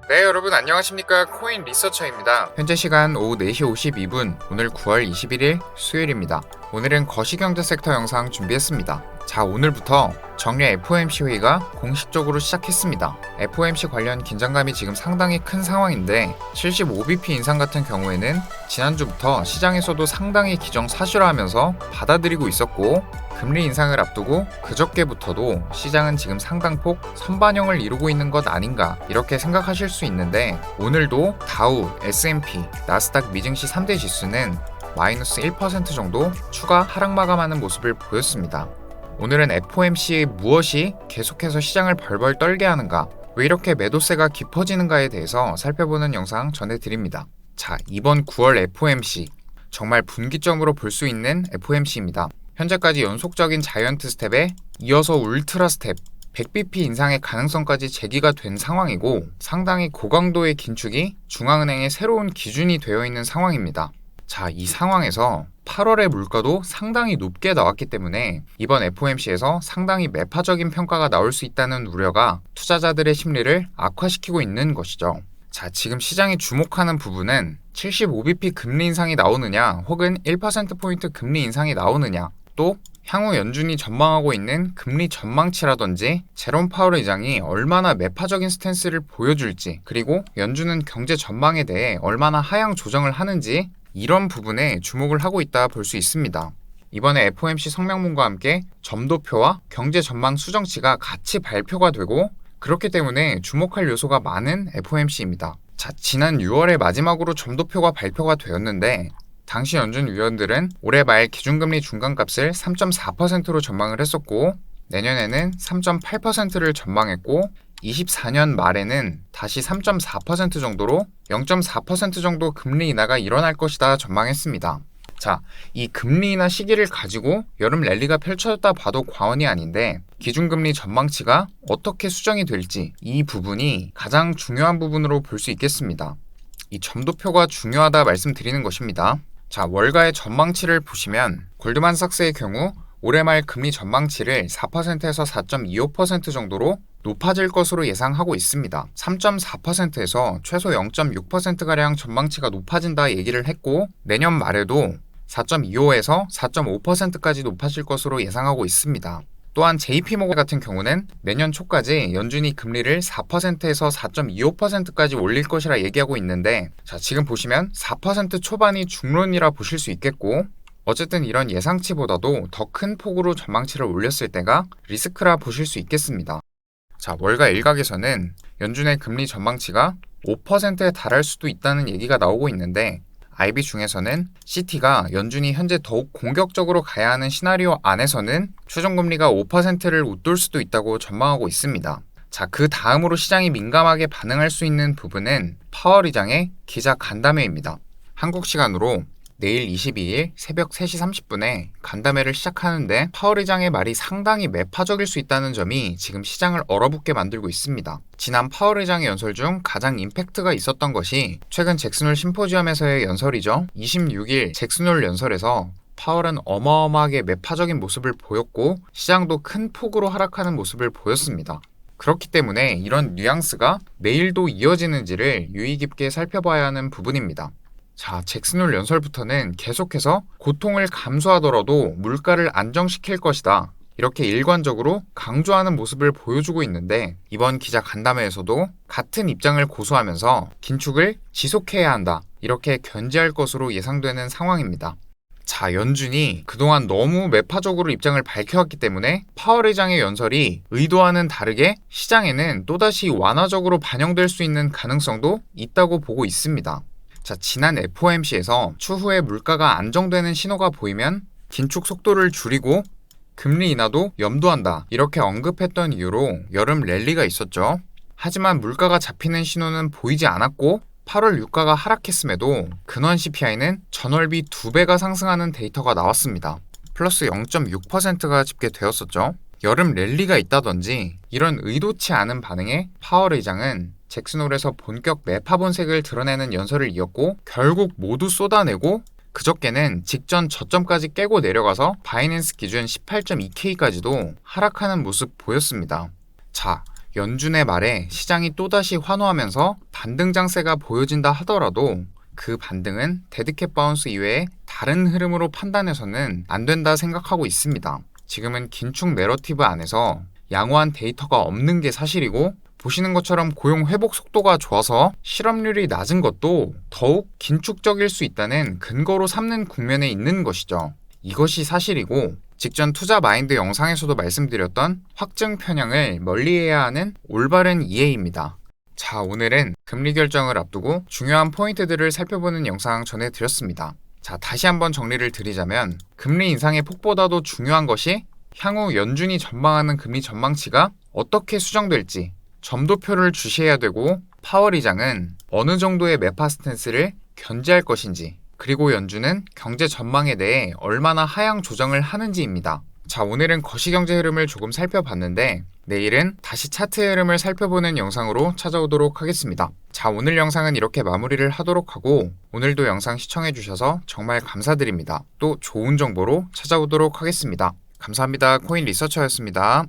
네, 여러분 안녕하십니까. 코인 리서처입니다. 현재 시간 오후 4시 52분, 오늘 9월 21일 수요일입니다. 오늘은 거시경제 섹터 영상 준비했습니다. 자, 오늘부터 정례 FOMC 회의가 공식적으로 시작했습니다. FOMC 관련 긴장감이 지금 상당히 큰 상황인데 75bp 인상 같은 경우에는 지난주부터 시장에서도 상당히 기정사실화하면서 받아들이고 있었고, 금리 인상을 앞두고 그저께부터도 시장은 지금 상당폭 선반영을 이루고 있는 것 아닌가 이렇게 생각하실 수 있는데, 오늘도 다우, S&P, 나스닥 미증시 3대 지수는 마이너스 1% 정도 추가 하락 마감하는 모습을 보였습니다. 오늘은 FOMC의 무엇이 계속해서 시장을 벌벌 떨게 하는가, 왜 이렇게 매도세가 깊어지는가에 대해서 살펴보는 영상 전해드립니다. 자, 이번 9월 FOMC 정말 분기점으로 볼 수 있는 FOMC입니다. 현재까지 연속적인 자이언트 스텝에 이어서 울트라 스텝 100bp 인상의 가능성까지 제기가 된 상황이고, 상당히 고강도의 긴축이 중앙은행의 새로운 기준이 되어 있는 상황입니다. 자, 이 상황에서 8월의 물가도 상당히 높게 나왔기 때문에 이번 FOMC에서 상당히 매파적인 평가가 나올 수 있다는 우려가 투자자들의 심리를 악화시키고 있는 것이죠. 자, 지금 시장이 주목하는 부분은 75bp 금리 인상이 나오느냐, 혹은 1%포인트 금리 인상이 나오느냐, 또 향후 연준이 전망하고 있는 금리 전망치라든지 제롬 파월 의장이 얼마나 매파적인 스탠스를 보여줄지, 그리고 연준은 경제 전망에 대해 얼마나 하향 조정을 하는지, 이런 부분에 주목을 하고 있다 볼 수 있습니다. 이번에 FOMC 성명문과 함께 점도표와 경제 전망 수정치가 같이 발표가 되고, 그렇기 때문에 주목할 요소가 많은 FOMC입니다. 자, 지난 6월에 마지막으로 점도표가 발표가 되었는데, 당시 연준 위원들은 올해 말 기준금리 중간값을 3.4%로 전망을 했었고, 내년에는 3.8%를 전망했고, 24년 말에는 다시 3.4% 정도로 0.4% 정도 금리 인하가 일어날 것이다 전망했습니다. 자, 이 금리 인하 시기를 가지고 여름 랠리가 펼쳐졌다 봐도 과언이 아닌데, 기준금리 전망치가 어떻게 수정이 될지 이 부분이 가장 중요한 부분으로 볼 수 있겠습니다. 이 점도표가 중요하다 말씀드리는 것입니다. 자, 월가의 전망치를 보시면 골드만삭스의 경우 올해 말 금리 전망치를 4%에서 4.25% 정도로 높아질 것으로 예상하고 있습니다. 3.4%에서 최소 0.6%가량 전망치가 높아진다 얘기를 했고, 내년 말에도 4.25에서 4.5%까지 높아질 것으로 예상하고 있습니다. 또한 JP모건 같은 경우는 내년 초까지 연준이 금리를 4%에서 4.25%까지 올릴 것이라 얘기하고 있는데, 자, 지금 보시면 4% 초반이 중론이라 보실 수 있겠고, 어쨌든 이런 예상치보다도 더 큰 폭으로 전망치를 올렸을 때가 리스크라 보실 수 있겠습니다. 자, 월가 일각에서는 연준의 금리 전망치가 5%에 달할 수도 있다는 얘기가 나오고 있는데, IB 중에서는 CT가 연준이 현재 더욱 공격적으로 가야 하는 시나리오 안에서는 최종금리가 5%를 웃돌 수도 있다고 전망하고 있습니다. 자, 그 다음으로 시장이 민감하게 반응할 수 있는 부분은 파월 의장의 기자 간담회입니다. 한국 시간으로 내일 22일 새벽 3시 30분에 간담회를 시작하는데, 파월 의장의 말이 상당히 매파적일 수 있다는 점이 지금 시장을 얼어붙게 만들고 있습니다. 지난 파월 의장의 연설 중 가장 임팩트가 있었던 것이 최근 잭슨홀 심포지엄에서의 연설이죠. 26일 잭슨홀 연설에서 파월은 어마어마하게 매파적인 모습을 보였고, 시장도 큰 폭으로 하락하는 모습을 보였습니다. 그렇기 때문에 이런 뉘앙스가 내일도 이어지는지를 유의 깊게 살펴봐야 하는 부분입니다. 자, 잭슨홀 연설부터는 계속해서 고통을 감수하더라도 물가를 안정시킬 것이다, 이렇게 일관적으로 강조하는 모습을 보여주고 있는데, 이번 기자 간담회에서도 같은 입장을 고수하면서 긴축을 지속해야 한다, 이렇게 견지할 것으로 예상되는 상황입니다. 자, 연준이 그동안 너무 매파적으로 입장을 밝혀왔기 때문에 파월 의장의 연설이 의도와는 다르게 시장에는 또다시 완화적으로 반영될 수 있는 가능성도 있다고 보고 있습니다. 자, 지난 FOMC에서 추후에 물가가 안정되는 신호가 보이면 긴축 속도를 줄이고 금리 인하도 염두한다, 이렇게 언급했던 이유로 여름 랠리가 있었죠. 하지만 물가가 잡히는 신호는 보이지 않았고, 8월 유가가 하락했음에도 근원 CPI는 전월비 2배가 상승하는 데이터가 나왔습니다. 플러스 0.6%가 집계되었었죠. 여름 랠리가 있다든지 이런 의도치 않은 반응에 파월 의장은 잭슨홀에서 본격 매파 본색을 드러내는 연설을 이었고, 결국 모두 쏟아내고 그저께는 직전 저점까지 깨고 내려가서 바이낸스 기준 18.2K까지도 하락하는 모습 보였습니다. 자, 연준의 말에 시장이 또다시 환호하면서 반등 장세가 보여진다 하더라도 그 반등은 데드캣 바운스 이외에 다른 흐름으로 판단해서는 안 된다 생각하고 있습니다. 지금은 긴축 내러티브 안에서 양호한 데이터가 없는 게 사실이고, 보시는 것처럼 고용 회복 속도가 좋아서 실업률이 낮은 것도 더욱 긴축적일 수 있다는 근거로 삼는 국면에 있는 것이죠. 이것이 사실이고, 직전 투자 마인드 영상에서도 말씀드렸던 확증 편향을 멀리해야 하는 올바른 이해입니다. 자, 오늘은 금리 결정을 앞두고 중요한 포인트들을 살펴보는 영상 전해드렸습니다. 자, 다시 한번 정리를 드리자면, 금리 인상의 폭보다도 중요한 것이 향후 연준이 전망하는 금리 전망치가 어떻게 수정될지 점도표를 주시해야 되고, 파월 의장은 어느 정도의 매파 스탠스를 견지할 것인지, 그리고 연준은 경제 전망에 대해 얼마나 하향 조정을 하는지입니다. 자, 오늘은 거시경제 흐름을 조금 살펴봤는데, 내일은 다시 차트 흐름을 살펴보는 영상으로 찾아오도록 하겠습니다. 자, 오늘 영상은 이렇게 마무리를 하도록 하고, 오늘도 영상 시청해주셔서 정말 감사드립니다. 또 좋은 정보로 찾아오도록 하겠습니다. 감사합니다. 코인 리서처였습니다.